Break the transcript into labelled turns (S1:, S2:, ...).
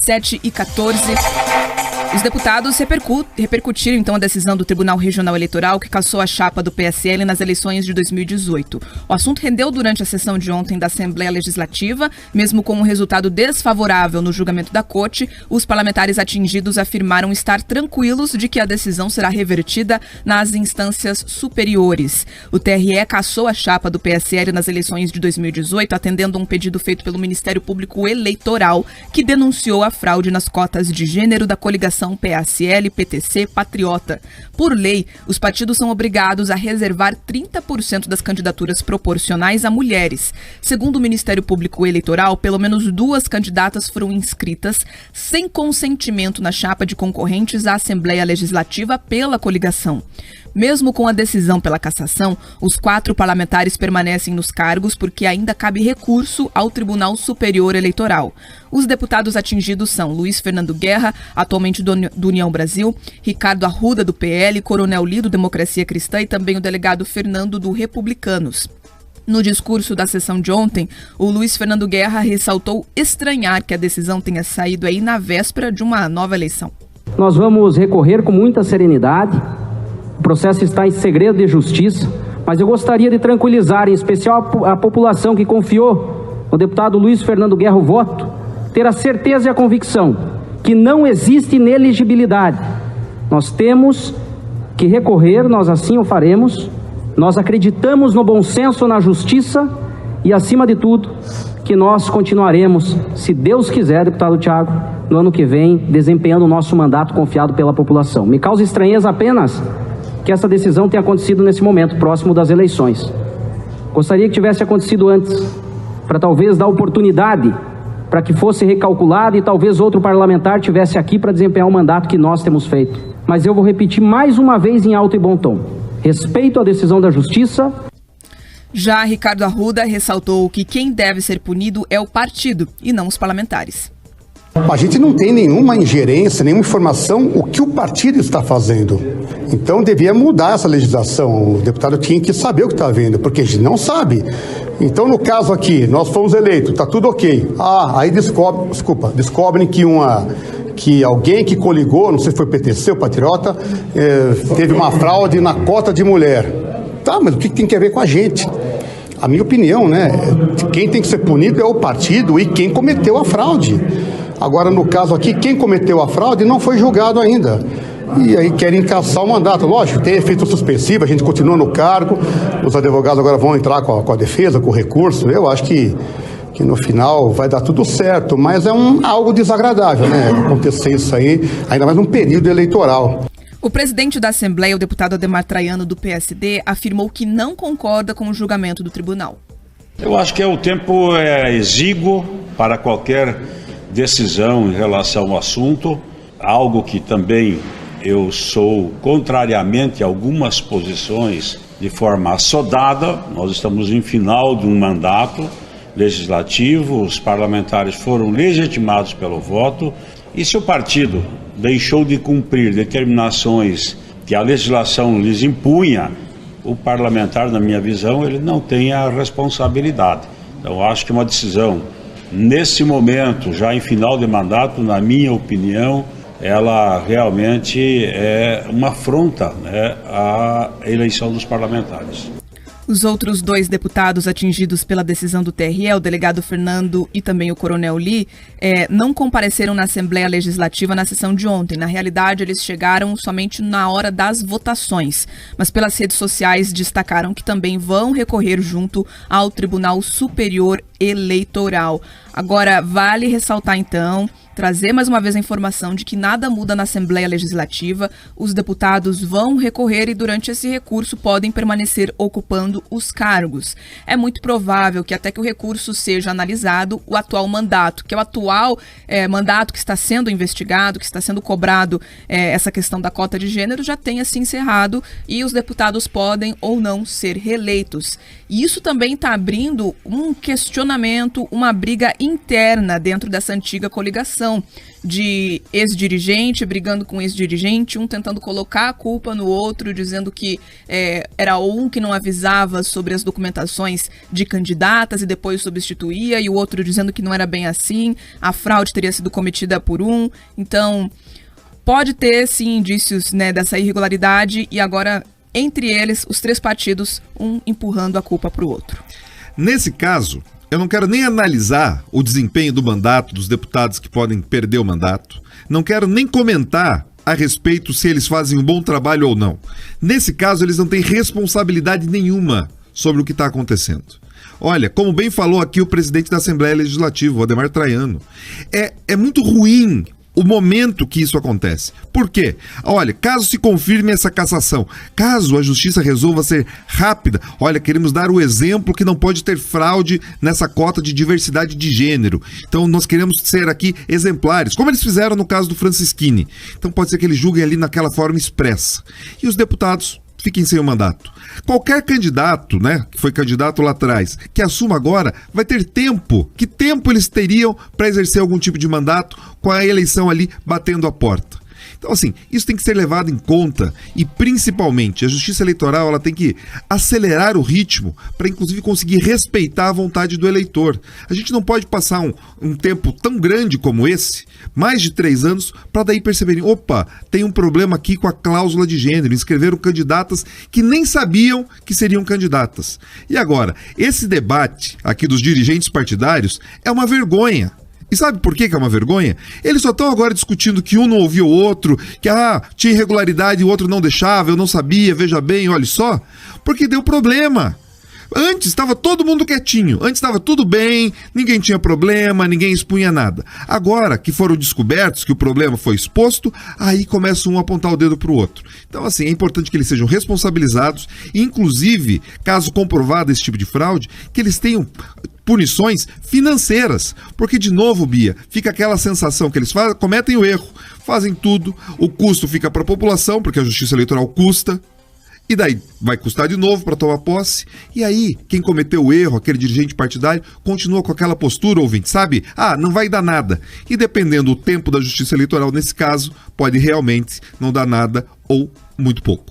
S1: 7h14. Os deputados repercutiram então a decisão do Tribunal Regional Eleitoral que cassou a chapa do PSL nas eleições de 2018. O assunto rendeu durante a sessão de ontem da Assembleia Legislativa, mesmo com um resultado desfavorável no julgamento da Corte, os parlamentares atingidos afirmaram estar tranquilos de que a decisão será revertida nas instâncias superiores. O TRE cassou a chapa do PSL nas eleições de 2018, atendendo a um pedido feito pelo Ministério Público Eleitoral, que denunciou a fraude nas cotas de gênero da coligação PSL, PTC, Patriota. Por lei, os partidos são obrigados a reservar 30% das candidaturas proporcionais a mulheres. Segundo o Ministério Público Eleitoral, pelo menos 2 candidatas foram inscritas sem consentimento na chapa de concorrentes à Assembleia Legislativa pela coligação. Mesmo com a decisão pela cassação, os 4 parlamentares permanecem nos cargos porque ainda cabe recurso ao Tribunal Superior Eleitoral. Os deputados atingidos são Luiz Fernando Guerra, atualmente do União Brasil, Ricardo Arruda, do PL, Coronel Li, do Democracia Cristã e também o delegado Fernando, do Republicanos. No discurso da sessão de ontem, o Luiz Fernando Guerra ressaltou estranhar que a decisão tenha saído aí na véspera de uma nova eleição.
S2: Nós vamos recorrer com muita serenidade. O processo está em segredo de justiça, mas eu gostaria de tranquilizar, em especial a população que confiou no deputado Luiz Fernando Guerra o voto, ter a certeza e a convicção que não existe inelegibilidade. Nós temos que recorrer, nós assim o faremos. Nós acreditamos no bom senso, na justiça e, acima de tudo, que nós continuaremos, se Deus quiser, deputado Thiago, no ano que vem, desempenhando o nosso mandato confiado pela população. Me causa estranheza apenas que essa decisão tenha acontecido nesse momento, próximo das eleições. Gostaria que tivesse acontecido antes, para talvez dar oportunidade para que fosse recalculado e talvez outro parlamentar tivesse aqui para desempenhar o mandato que nós temos feito. Mas eu vou repetir mais uma vez em alto e bom tom. Respeito à decisão da Justiça.
S1: Já Ricardo Arruda ressaltou que quem deve ser punido é o partido e não os parlamentares.
S3: A gente não tem nenhuma ingerência, nenhuma informação o que o partido está fazendo. Então devia mudar essa legislação. O deputado tinha que saber o que está vendo, porque a gente não sabe. Então, no caso aqui, nós fomos eleitos, está tudo ok. Aí descobrem que alguém que coligou, não sei se foi PTC ou Patriota, teve uma fraude na cota de mulher. Tá, mas o que tem a ver com a gente? A minha opinião, né? Quem tem que ser punido é o partido e quem cometeu a fraude. Agora, no caso aqui, quem cometeu a fraude não foi julgado ainda. E aí querem cassar o mandato. Lógico, tem efeito suspensivo, a gente continua no cargo, os advogados agora vão entrar com a defesa, com o recurso. Eu acho que no final vai dar tudo certo, mas é algo desagradável, né? Acontecer isso aí, ainda mais num período eleitoral.
S1: O presidente da Assembleia, o deputado Ademar Traiano, do PSD, afirmou que não concorda com o julgamento do tribunal.
S4: Eu acho que o tempo é exíguo para qualquer decisão em relação ao assunto, algo que também eu sou, contrariamente a algumas posições, de forma assodada. Nós estamos em final de um mandato legislativo, os parlamentares foram legitimados pelo voto, e se o partido deixou de cumprir determinações que a legislação lhes impunha, o parlamentar, na minha visão, ele não tem a responsabilidade. Então, acho que uma decisão, nesse momento, já em final de mandato, na minha opinião, ela realmente é uma afronta, né, à eleição dos parlamentares.
S1: Os outros 2 deputados atingidos pela decisão do TRE, o delegado Fernando e também o Coronel Li, não compareceram na Assembleia Legislativa na sessão de ontem. Na realidade, eles chegaram somente na hora das votações, mas pelas redes sociais destacaram que também vão recorrer junto ao Tribunal Superior Eleitoral. Agora, vale ressaltar então, trazer mais uma vez a informação de que nada muda na Assembleia Legislativa, os deputados vão recorrer e durante esse recurso podem permanecer ocupando os cargos. É muito provável que até que o recurso seja analisado, o atual mandato, que é o atual mandato que está sendo investigado, que está sendo cobrado essa questão da cota de gênero, já tenha se encerrado e os deputados podem ou não ser reeleitos. E isso também está abrindo um questionamento, uma briga interna dentro dessa antiga coligação de ex-dirigente brigando com ex-dirigente, um tentando colocar a culpa no outro, dizendo que era um que não avisava sobre as documentações de candidatas e depois substituía, e o outro dizendo que não era bem assim, a fraude teria sido cometida por um. Então, pode ter, sim, indícios, né, dessa irregularidade, e agora, entre eles, os três partidos, um empurrando a culpa para o outro.
S5: Nesse caso, eu não quero nem analisar o desempenho do mandato dos deputados que podem perder o mandato. Não quero nem comentar a respeito se eles fazem um bom trabalho ou não. Nesse caso, eles não têm responsabilidade nenhuma sobre o que está acontecendo. Olha, como bem falou aqui o presidente da Assembleia Legislativa, o Adhemar Traiano, é muito ruim o momento que isso acontece. Por quê? Olha, caso se confirme essa cassação, caso a justiça resolva ser rápida, olha, queremos dar o exemplo que não pode ter fraude nessa cota de diversidade de gênero. Então nós queremos ser aqui exemplares, como eles fizeram no caso do Francisquini. Então pode ser que eles julguem ali naquela forma expressa. E os deputados fiquem sem o mandato. Qualquer candidato, né, que foi candidato lá atrás, que assuma agora, vai ter tempo. Que tempo eles teriam para exercer algum tipo de mandato com a eleição ali batendo a porta? Então, assim, isso tem que ser levado em conta e, principalmente, a Justiça Eleitoral ela tem que acelerar o ritmo para, inclusive, conseguir respeitar a vontade do eleitor. A gente não pode passar um tempo tão grande como esse, mais de 3 anos, para daí perceberem, opa, tem um problema aqui com a cláusula de gênero, inscreveram candidatas que nem sabiam que seriam candidatas. E agora, esse debate aqui dos dirigentes partidários é uma vergonha. E sabe por que é uma vergonha? Eles só estão agora discutindo que um não ouvia o outro, que tinha irregularidade e o outro não deixava, eu não sabia, veja bem, olha só. Porque deu problema. Antes estava todo mundo quietinho, antes estava tudo bem, ninguém tinha problema, ninguém expunha nada. Agora que foram descobertos, que o problema foi exposto, aí começa um a apontar o dedo para o outro. Então, assim, é importante que eles sejam responsabilizados, inclusive, caso comprovado esse tipo de fraude, que eles tenham punições financeiras. Porque, de novo, Bia, fica aquela sensação que eles cometem o erro, fazem tudo, o custo fica para a população, porque a Justiça Eleitoral custa, e daí vai custar de novo para tomar posse. E aí, quem cometeu o erro, aquele dirigente partidário, continua com aquela postura, ouvinte, sabe? Não vai dar nada. E dependendo do tempo da Justiça Eleitoral, nesse caso, pode realmente não dar nada ou muito pouco.